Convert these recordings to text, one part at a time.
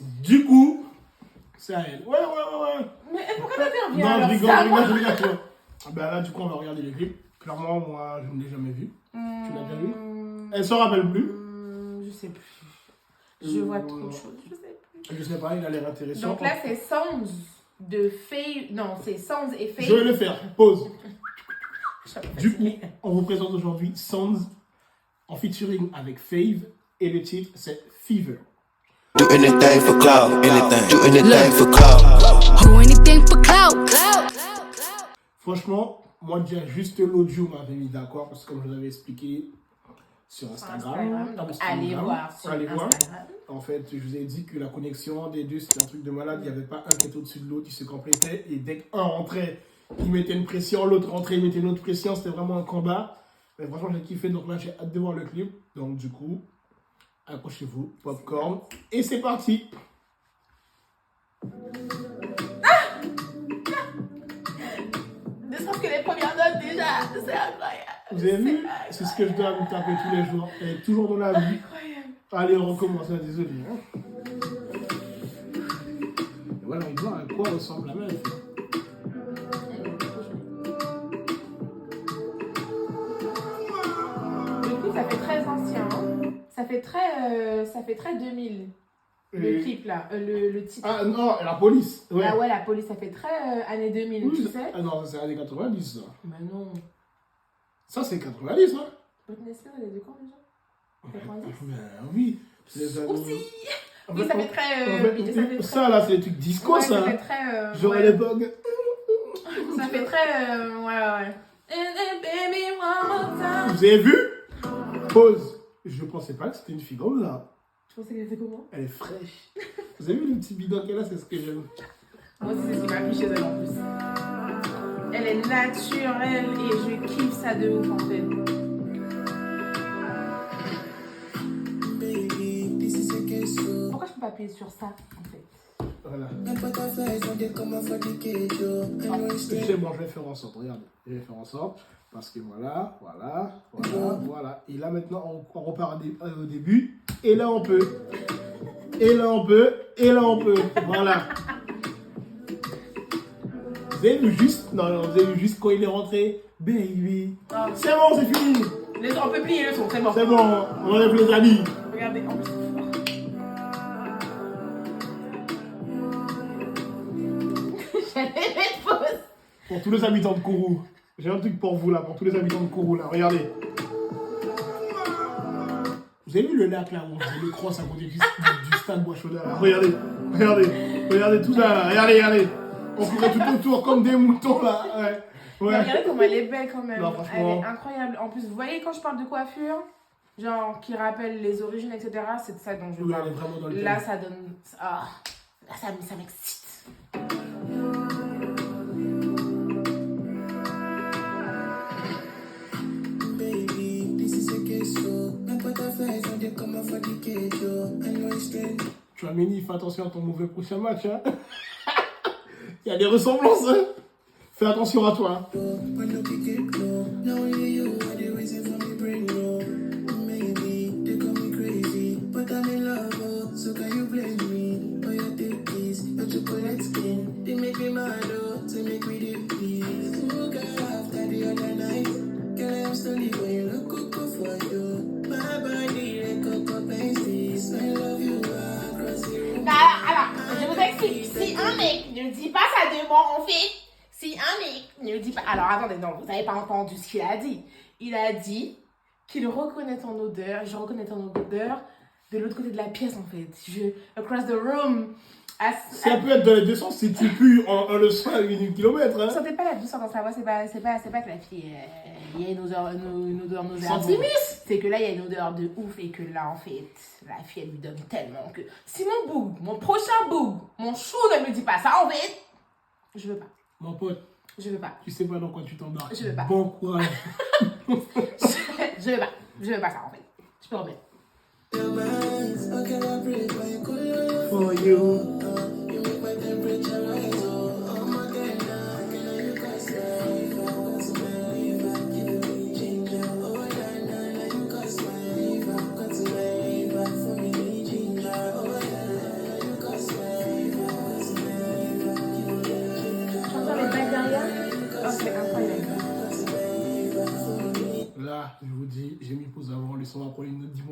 Du coup, c'est à elle. Ouais. Mais pourquoi t'as dit Non, je rigole. Ben là, du coup, on va regarder les clips. Clairement, moi, je ne l'ai jamais vu. Tu l'as déjà vu? Elle s'en rappelle plus. Je sais plus. Je vois trop de choses, je sais plus. Je sais pas, il a l'air intéressant. Donc là, c'est Sounds de Fave. Non, c'est Sounds et Fave. Je vais le faire. Pause. Du coup, on vous présente aujourd'hui Sounds en featuring avec Fave et le titre c'est Fever. Do anything for clout, anything. Do anything for clout. Do anything for clout. Franchement, moi déjà juste l'audio m'avait mis d'accord parce que comme je vous avais expliqué sur Instagram. Donc allez voir sur Instagram. En fait, je vous ai dit que la connexion des deux c'était un truc de malade. Il n'y avait pas un qui était au-dessus de l'autre, ils se complétaient et dès qu'un rentrait, il mettait une pression, l'autre rentrait, il mettait une autre pression. C'était vraiment un combat. Mais franchement, j'ai kiffé. Donc là, j'ai hâte de voir le clip. Donc du coup, accrochez-vous, popcorn et c'est parti. Ne serait-ce que les premières notes déjà, c'est incroyable. Vous avez vu? C'est ce que je dois me taper tous les jours. Elle est toujours dans la vie. Incroyable. Allez, on recommence, désolé. Hein. Et voilà, on voit à quoi ressemble la meuf. Du coup, ça fait très ancien. Hein. Ça fait très 2000. Le clip là, le titre. Ah non, la police. Ouais. Ah ouais, la police, ça fait très années 2000, Oui, tu sais. Ah non, c'est années 90 ça. Mais non. Ça c'est 90 hein. Britney Spears, elle est de quand déjà 90. Ben oui. C'est Aussi. En Oui, fait, ça fait très. en fait, ça là, c'est des trucs disco ouais, ça. Ça fait très. Genre à l'époque. Ça fait très. Ouais. And then, baby, one more time. Vous avez vu? Pause. Je pensais pas que c'était une fille comme là. Je pensais qu'elle était comment? Elle est fraîche. Vous avez vu le petit bidon qu'elle a? C'est ce que j'aime. Moi aussi, c'est ce qui m'a plu chez elle en plus. Elle est naturelle et je kiffe ça de ouf en fait. Pourquoi je peux pas appuyer sur ça en fait? Voilà. Bon, je vais faire en sorte. Regardez. Je vais faire en sorte. Parce que voilà. Et là maintenant, on repart au début. Et là, on peut. Voilà. Vous avez vu juste. Non, vous avez vu juste quand il est rentré. Baby. Oh. C'est bon, c'est fini. On peut plier le son, c'est bon. C'est bon, on enlève les amis. Regardez, en plus. J'allais mettre pause. Pour tous les habitants de Kourou. J'ai un truc pour vous là, pour tous les habitants de Kourou là. Regardez. Vous avez vu le lac là où on faisait le cross à côté du stade Bois-Chaudin là? Regardez tout ça là. Regardez. On courait tout autour comme des moutons là. Ouais. Regardez comme elle est belle quand même. Non, franchement. Elle est incroyable. En plus, vous voyez quand je parle de coiffure, genre qui rappelle les origines, etc., c'est de ça dont je Oui, parle. elle est vraiment dans le Là, thème. ça donne. Ah, là, ça m'excite. Tu as Méni, fais attention à ton mauvais prochain match. Hein. Il y a des ressemblances. Hein. Fais attention à toi. Alors, je vous explique. Si un mec ne dit pas ça de moi, en fait, si un mec ne dit pas... Alors, attendez, non, vous n'avez pas entendu ce qu'il a dit. Il a dit qu'il reconnaît ton odeur, je reconnais ton odeur de l'autre côté de la pièce, en fait. Across the room. Ça peut être dans les deux sens si tu pues en le soin à 1 km. Hein. Vous sentez pas la douceur dans sa voix, c'est pas que la fille, il y a une odeur nauséabonde. C'est que là, il y a une odeur de ouf et que là, en fait, la fille, elle lui donne tellement que... Si mon boug, mon prochain boug, mon chou ne me dit pas ça, en fait, je veux pas. Mon pote, Je veux pas. tu sais pas dans quoi tu t'embarques. Je veux pas. Bon courage. Je veux pas ça, en fait. Je peux remettre. For you.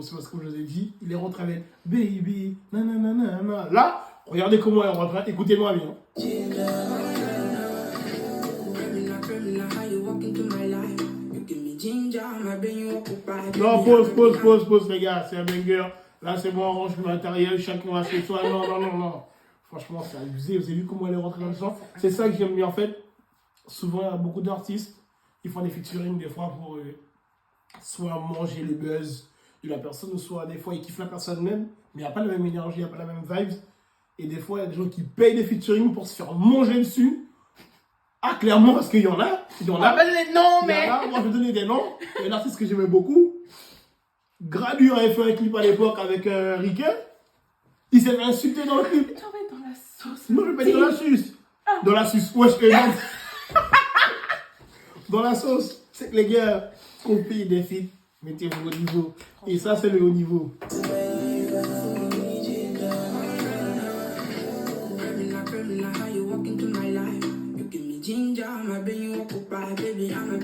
c'est parce que comme je vous ai dit, il est rentré avec Baby, nanana. Là, regardez comment il est rentré, écoutez-moi bien. Non, pause, les gars, c'est un banger. Là, c'est bon, on range le matériel, chacun a ses soins. Non. Franchement, c'est abusé. Vous avez vu comment elle est rentrée dans le sang? C'est ça que j'aime bien, en fait. Souvent, il y a beaucoup d'artistes, ils font des featuring des fois pour soit manger le buzz de la personne, soit des fois ils kiffent la personne même, mais il n'y a pas la même énergie, il n'y a pas la même vibe. Et des fois, il y a des gens qui payent des featuring pour se faire manger dessus. Ah, clairement, parce qu'il y en a. On va pas donner de nom, mais. Moi, je vais donner des noms. Il y a un artiste que j'aimais beaucoup. Gradure avait fait un clip à l'époque avec Riquet. Il s'est fait insulter dans le clip. Tu vas être dans la sauce. Non, je vais pas être dans la sauce. Dans la sauce. Ouais, je non. Dans la sauce. C'est que les gars, qu'on paye des feats, mettez-vous au niveau. Et ça, c'est le haut niveau. My brain you occupy, baby, I'm a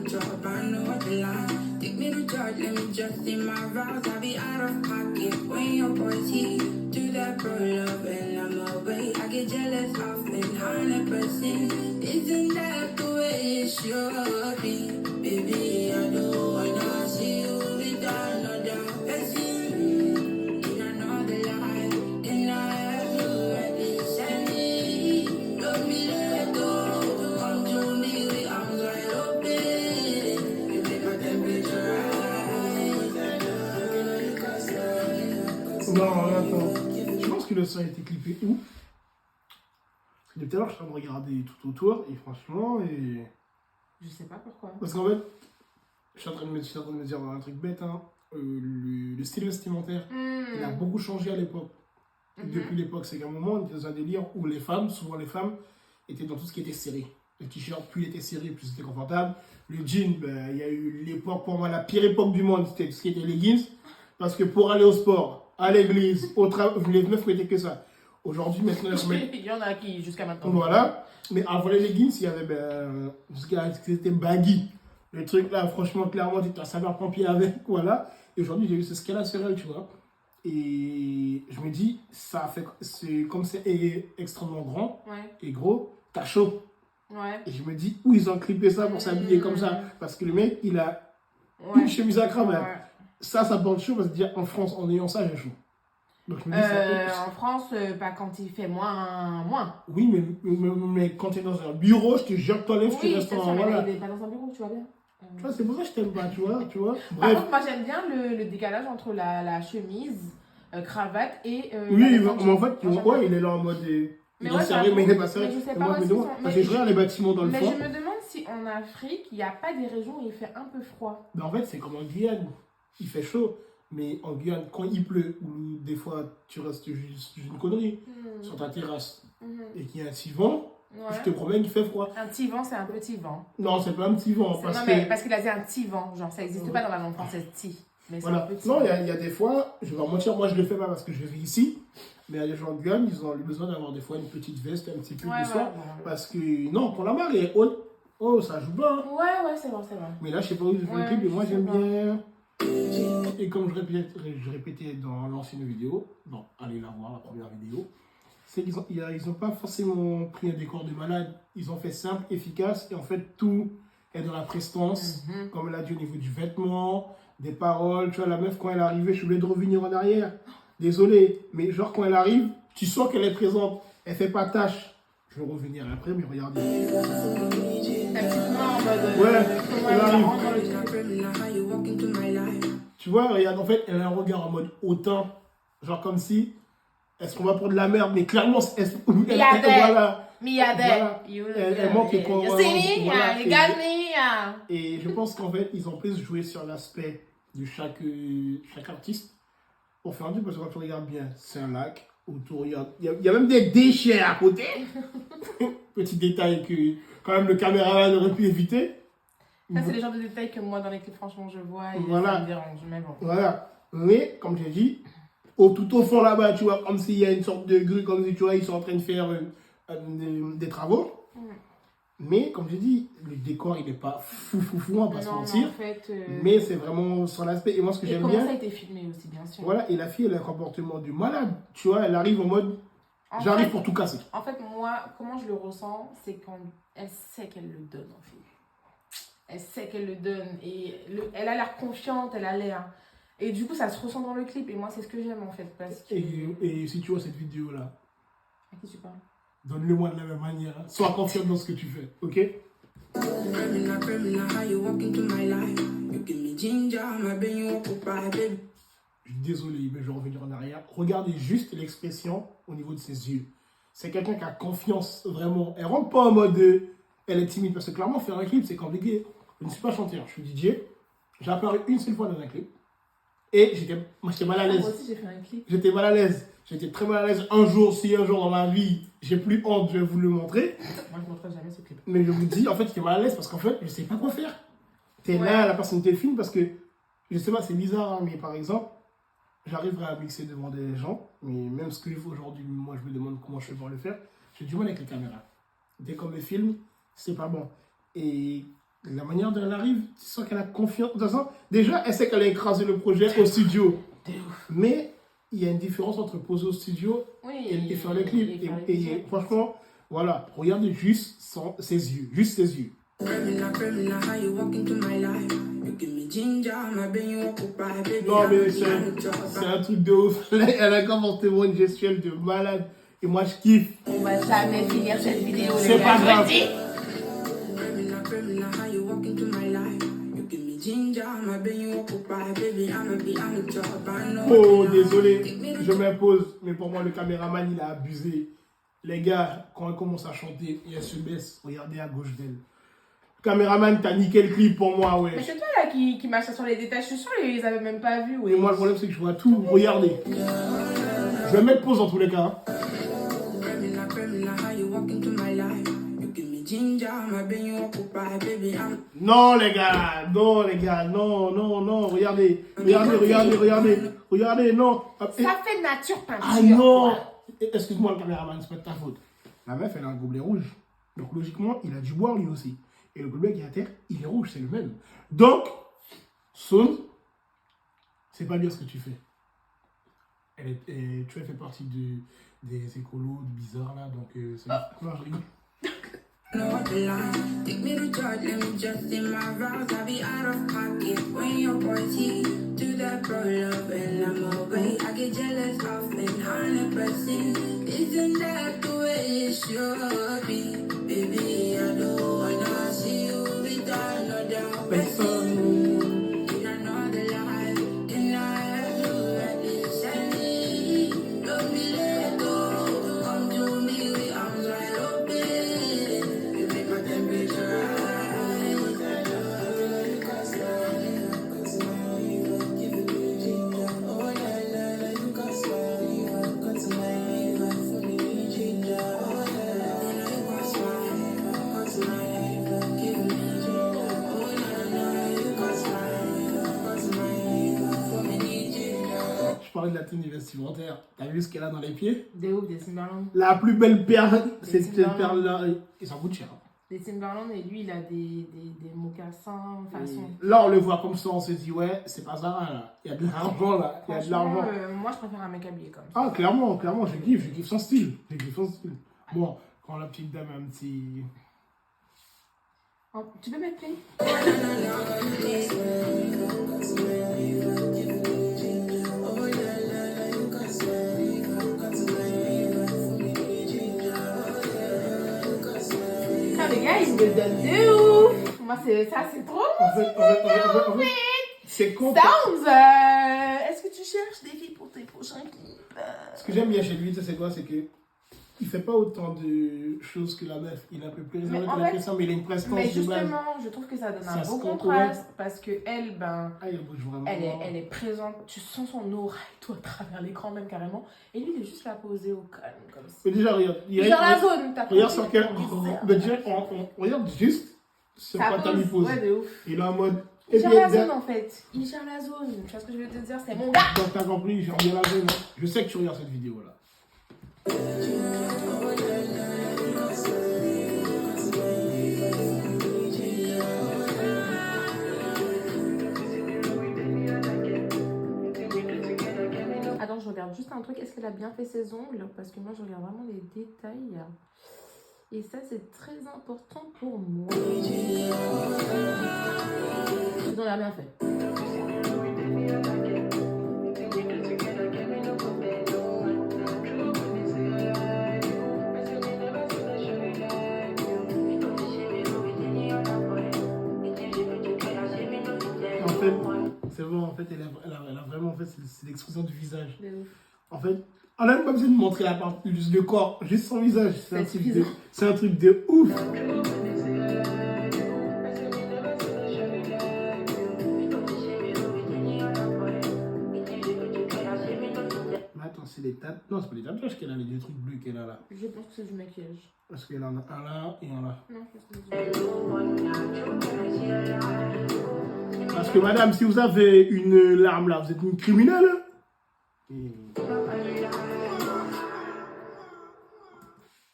job, I know what the line. Take me to church, let me just in my vows. I be out of pocket when your boys here. Do that pro love and I'm away. I get jealous often, 100%. Isn't that the way it should be? Baby, I don't wanna see you with another person. In another life, and I have you at this end. Love me let go. Non, attends. Je pense que le son a été clippé où? Parce que depuis tout à l'heure, je suis en train de regarder tout autour et franchement. Je sais pas pourquoi. Parce qu'en fait, je suis en train de me dire un truc bête. Hein. Le style vestimentaire, il a beaucoup changé à l'époque. Depuis l'époque, c'est qu'à un moment, on était dans un délire où les femmes, souvent les femmes, étaient dans tout ce qui était serré. Le t-shirt, plus il était serré, plus c'était confortable. Le jean, ben, il y a eu l'époque, pour moi, la pire époque du monde, c'était ce qui était leggings. Parce que pour aller au sport, à l'église, au travail, les meufs mettaient que ça. Aujourd'hui, maintenant, il y en a qui, jusqu'à maintenant. Voilà. Mais avant les leggings, il y avait, c'était baggy. Le truc là, franchement, clairement, tu étais un sapeur-pompier avec, voilà. Et aujourd'hui, j'ai vu ce qu'elle a sur elle, tu vois. Et je me dis, ça fait, c'est comme c'est extrêmement grand et gros, t'as chaud. Ouais. Et je me dis, où ils ont clippé ça pour s'habiller comme ça? Parce que le mec, il a une chemise à cravate. Ça porte chaud parce que déjà en France, en ayant ça, j'ai chaud. Donc je me dis, en France, pas quand il fait moins. Oui, mais quand tu es dans un bureau, je te jure que toi, lève, tu restes en. Voilà. Il n'est pas dans un bureau, tu vois bien. Tu vois, c'est pour ça que je t'aime pas, tu vois. Par contre, moi j'aime bien le décalage entre la chemise, cravate et. Oui, mais en fait, il est là en mode. Il est serré, mais il n'est pas serré. Je sais pas parce que je regarde les bâtiments dans le fond. Mais je me demande si en Afrique, il n'y a pas des régions où il fait un peu froid. Mais en fait, c'est comme en Guyane. Il fait chaud. Mais en Guyane, quand il pleut, ou des fois tu restes juste une connerie sur ta terrasse et qu'il y a un petit vent, je te promets qu'il fait froid. Un petit vent, c'est un petit vent. Non, c'est pas un petit vent. Parce qu'il a dit un petit vent. Genre, ça n'existe pas dans la langue française, petit. Mais voilà. c'est un petit non, vent. il y a des fois, je vais pas mentir, moi je le fais pas parce que je vis ici. Mais il y a des gens de Guyane, ils ont eu besoin d'avoir des fois une petite veste, un petit peu de soir. Parce que, non, pour la marée est haute. Oh, ça joue pas. Ouais, c'est bon. Mais là, je sais pas où je fais le clip, mais moi j'aime bien. Et comme je répétais dans l'ancienne vidéo, non, allez la voir, la première vidéo, c'est qu'ils ont pas forcément pris un décor de malade, ils ont fait simple, efficace, et en fait tout est dans la prestance, comme elle a dit au niveau du vêtement, des paroles, tu vois, la meuf quand elle est arrivée, je suis obligé de revenir en arrière, désolé, mais genre quand elle arrive, tu sens qu'elle est présente, elle fait pas tâche, je vais revenir après, mais regardez. Ouais, elle arrive. Tu vois, regarde, en fait, elle a un regard en mode hautain. Genre comme si, est-ce qu'on va pour de la merde? Mais clairement, elle manque de quoi. Et je pense qu'en fait, ils ont plus joué sur l'aspect de chaque artiste. Pour faire un truc, parce que quand tu regardes bien, c'est un lac. Autour, il y a même des déchets à côté. Petit détail que quand même le caméraman aurait pu éviter. Ça, c'est les genres de détails que moi, dans les clips, franchement, je vois et ça me dérange. Mais bon. Voilà. Mais, comme j'ai dit, tout au fond là-bas, tu vois, comme s'il y a une sorte de grue, comme si tu vois, ils sont en train de faire des travaux. Mais comme j'ai dit, le décor, il n'est pas fou, on va pas se Non, mentir. en fait, Mais c'est vraiment son aspect. Et moi, ce que et j'aime comment bien, ça a été filmé aussi, bien sûr. voilà, et la fille, elle a un comportement de malade. Tu vois, elle arrive en mode, En j'arrive fait- pour tout casser. En fait, moi, comment je le ressens, c'est quand elle sait qu'elle le donne, en fait. Elle sait qu'elle le donne. Et elle a l'air confiante, elle a l'air... Et du coup, ça se ressent dans le clip. Et moi, c'est ce que j'aime, en fait. Parce que... Et si tu vois cette vidéo-là, À qui tu parles? donne-le-moi de la même manière. Hein. Sois confiante dans ce que tu fais, ok? Criminal, how you walk into my life. You give me ginger, my brain you occupy, baby. Je suis désolé, mais je vais revenir en arrière. Regardez juste l'expression au niveau de ses yeux. C'est quelqu'un qui a confiance, vraiment. Elle rentre pas en mode... elle est timide, parce que clairement, faire un clip, c'est compliqué. Je ne suis pas chanteur, je suis DJ. J'ai apparu une seule fois dans un clip. Et j'étais mal à l'aise. Moi aussi, j'ai fait un clip. J'étais mal à l'aise. J'étais très mal à l'aise. Un jour dans ma vie, j'ai plus honte, je vais vous le montrer. Moi, je ne montrerai jamais ce clip. Mais je vous dis, en fait, j'étais mal à l'aise parce qu'en fait, je sais pas quoi faire. T'es là, la personnalité film, parce que, je sais pas, c'est bizarre, hein, mais par exemple, j'arriverai à mixer devant des gens, mais même ce que je fais aujourd'hui, moi, je me demande comment je vais pouvoir le faire. J'ai du mal avec les caméras. Dès qu'on me filme, c'est pas bon. Et la manière dont elle arrive, tu sens qu'elle a confiance. De toute façon, déjà, elle sait qu'elle a écrasé le projet au studio. Mais il y a une différence entre poser au studio et faire le clip. Et franchement, voilà, regardez juste ses yeux. Juste ses yeux. Criminal, how you walk into my life. You give me ginger, my brain you occupy, baby. Non, mais I'm c'est un truc de ouf. Elle a comportement une gestuelle de malade. Et moi, je kiffe. On va jamais finir cette vidéo. C'est pas grave. Criminal, how you walk into my life. You give me ginger, my brain you occupy, baby. I'm a job, I know. Oh, désolé, je m'impose. Mais pour moi, le caméraman, il a abusé. Les gars, quand elle commence à chanter et elle se baisse, regardez à gauche d'elle. Caméraman, t'as niqué le clip pour moi, ouais. Mais c'est toi là qui marchait sur les détails, je suis sûre ils avaient même pas vu. Et moi, le problème, c'est que je vois tout. Regardez. Je vais mettre pause dans tous les cas. Hein. Criminal, how you walk into my life. You give me ginger, my brain you occupy, baby. Non, les gars, non. Regardez, non. Ça fait nature peinture. Ah non. quoi. Excuse-moi, le caméraman, c'est pas de ta faute. La meuf, elle a un gobelet rouge. Donc, logiquement, il a dû boire lui aussi. Et le gobelet qui est à terre, il est rouge, c'est le même. Donc, Soun, c'est pas bien ce que tu fais. Tu as fait partie des écolos bizarres là, donc c'est... Non, je rigole. know what the line. Take me to church, let me just in my vows. I be out of pocket when your boys heat to that pro love and I'm away. I get jealous often, 100%. Isn't that the way it should be? Baby, I don't wanna see you with another person. In another life, and I have to at least send me. Don't be let go. Come to me with arms wide open. You make my temperature rise. Je parlais de la tenue vestimentaire. T'as vu ce qu'elle a dans les pieds? Des ouf, des Timberland. La plus belle perle, c'est cette Timberland. perle-là. Et ça coûte cher. Hein. Des Timberland et lui il a des mocassins façon. Là, on le voit comme ça, on se dit, ouais, c'est pas Zara là. Il y a de l'argent là. Il y a de l'argent. Moi je préfère un mec habillé comme ça. Ah, clairement, je kiffe son style. Bon, quand la petite dame a un petit. Oh, tu peux mettre play? Ah, les gars, ils me le donnent de ouf! Moi, c'est trop En fait, c'est con. Sounds! Est-ce que tu cherches des filles pour tes prochains clips? Ce que j'aime bien chez lui, tu sais, c'est quoi? C'est que il fait pas autant de choses que la meuf. Il est un peu plus réservé Mais en que la fait- personne, mais il a une prestance Mais de base. justement, je trouve que ça donne Ça un se beau compte, contraste parce que elle, ben, Ah, il bouge vraiment. elle est présente, tu sens son aura et tout à travers l'écran même carrément. Et lui, il est juste là posé au calme comme ça. Mais déjà, regarde. Dans la zone, t'as Regarde compris, sur quel. bizarre. Mais déjà, on regarde juste sur Ça quoi t'as mis pause. ouais, de ouf. Il est en mode. Il Et gère puis, la zone en fait. Il gère la zone. Tu vois ce que je veux te dire? C'est mon gars. donc t'as compris, j'ai bien la zone. Hein. Je sais que tu regardes cette vidéo là. un truc, est-ce qu'elle a bien fait ses ongles? Parce que moi, je regarde vraiment les détails. Et ça, c'est très important pour moi. Non, elle a bien fait. En fait, c'est bon, en fait, elle a vraiment, en fait, c'est l'expression du visage. De ouf. En fait, on n'a même pas besoin de montrer la partie, juste le corps, juste son visage. C'est suffisant. C'est un truc de ouf. Mais attends, c'est les tatouages. Non, c'est pas les tatouages qu'elle a, les deux trucs bleus qu'elle a là. Je pense que c'est du maquillage. Parce qu'elle en a un là et un là. Non, je pense que c'est du maquillage. Parce que madame, si vous avez une larme là, vous êtes une criminelle. Et...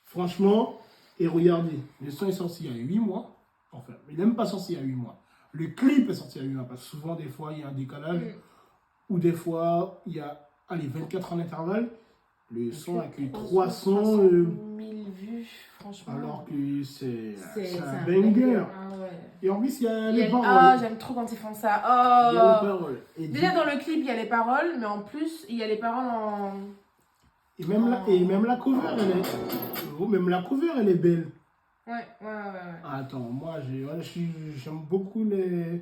Franchement, et regardez, le son est sorti il y a 8 mois. Enfin, il n'est même pas sorti il y a 8 mois. Le clip est sorti il y a 8 mois. Parce que souvent, des fois, il y a un décalage. Ou des fois, il y a, allez, 24 en intervalle. Le son a que 300 000 vues, franchement. alors que c'est un banger. banger. Ah ouais. Et en plus, il y a les paroles. Ah, j'aime trop quand ils font ça. Oh. Il y a les paroles. Et Déjà dans le clip, il y a les paroles, mais en plus, il y a les paroles en... Et même la cover, elle est... Oh, même la cover, elle est belle. Ouais. Attends, moi, j'aime beaucoup les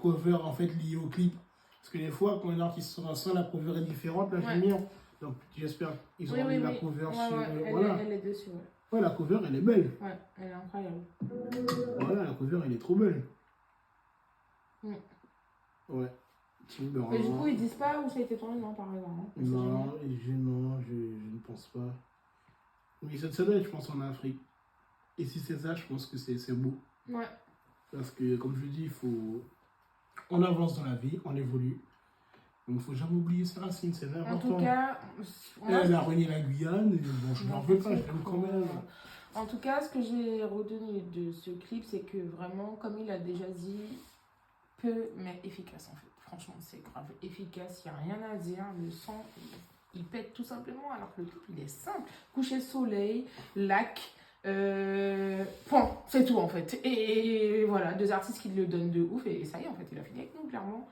covers, en fait, liés au clip. Parce que des fois, quand il y a un artiste sur un son, la cover est différente, là, j'aime bien. Donc, j'espère qu'ils ont mis la cover sur... voilà. Elle est dessus, ouais. Ouais, la cover, elle est belle. Ouais, elle est incroyable. Voilà, la cover, elle est trop belle. Mm. Ouais. Mais du coup, ils disent pas où ça a été tourné, non, par exemple. Hein. Non, je ne pense pas. Mais ça doit être, je pense, en Afrique. Et si c'est ça, je pense que c'est beau. Ouais. Parce que, comme je dis, on avance dans la vie, on évolue. Donc, il ne faut jamais oublier ses racines, c'est important. En tout cas, elle a renié la Guyane, et bon, je n'en veux pas, je l'aime quand même. En tout cas, ce que j'ai retenu de ce clip, c'est que vraiment, comme il a déjà dit, peu mais efficace en fait. Franchement, c'est grave efficace, il n'y a rien à dire. Le son, il pète tout simplement, alors que le clip, il est simple. Coucher de soleil, lac, point, c'est tout en fait. Et voilà, deux artistes qui le donnent de ouf, et ça y est, en fait, il a fini avec nous, clairement.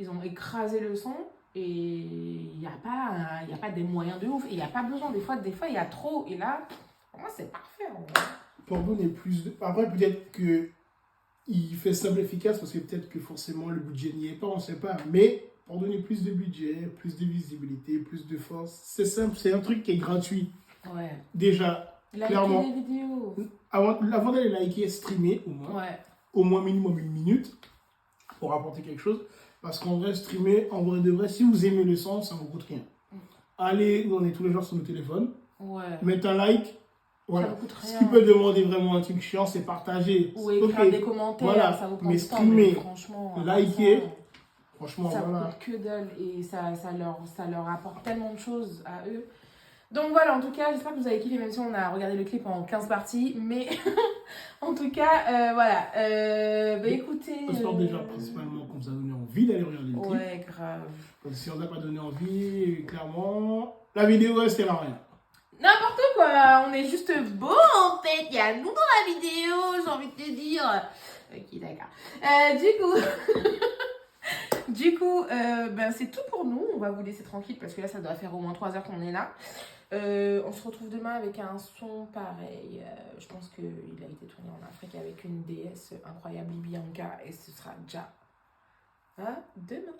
Ils ont écrasé le son, et il n'y a pas des moyens de ouf, et il n'y a pas besoin. Des fois, il y a trop, et là, pour moi, c'est parfait. En vrai. Pour donner plus de... Après, peut-être que il fait simple efficace parce que peut-être que forcément le budget n'y est pas, on ne sait pas. Mais pour donner plus de budget, plus de visibilité, plus de force, c'est simple, c'est un truc qui est gratuit. Ouais. Déjà, clairement. Liker les vidéos. Avant d'aller liker, streamer au moins. Ouais. Au moins minimum 1 minute pour apporter quelque chose. Parce qu'en vrai, streamer, en vrai de vrai, si vous aimez le son, ça ne vous coûte rien. Allez, on est tous les jours sur nos téléphones. Ouais. Mettez un like. Voilà. Ça vous coûte rien. Ce qui peut demander vraiment un truc chiant, c'est partager. Ou écrire des commentaires, voilà. ça vous prend mais du temps, streamer, franchement, liker, franchement, ça voilà. vous coûte que dalle et ça leur apporte tellement de choses à eux. Donc voilà, en tout cas, j'espère que vous avez kiffé, même si on a regardé le clip en 15 parties, mais en tout cas, voilà. Écoutez... J'espère déjà principalement qu'on vous a donné envie d'aller regarder le clip. Ouais, grave. Donc si on n'a pas donné envie, clairement, la vidéo, elle sert à rien. N'importe quoi, on est juste beau en fait, il y a nous dans la vidéo, j'ai envie de te dire. Ok, d'accord. Du coup, c'est tout pour nous, on va vous laisser tranquille parce que là ça doit faire au moins 3 heures qu'on est là. On se retrouve demain avec un son pareil, je pense qu'il a été tourné en Afrique avec une déesse incroyable, Bianca, et ce sera déjà demain.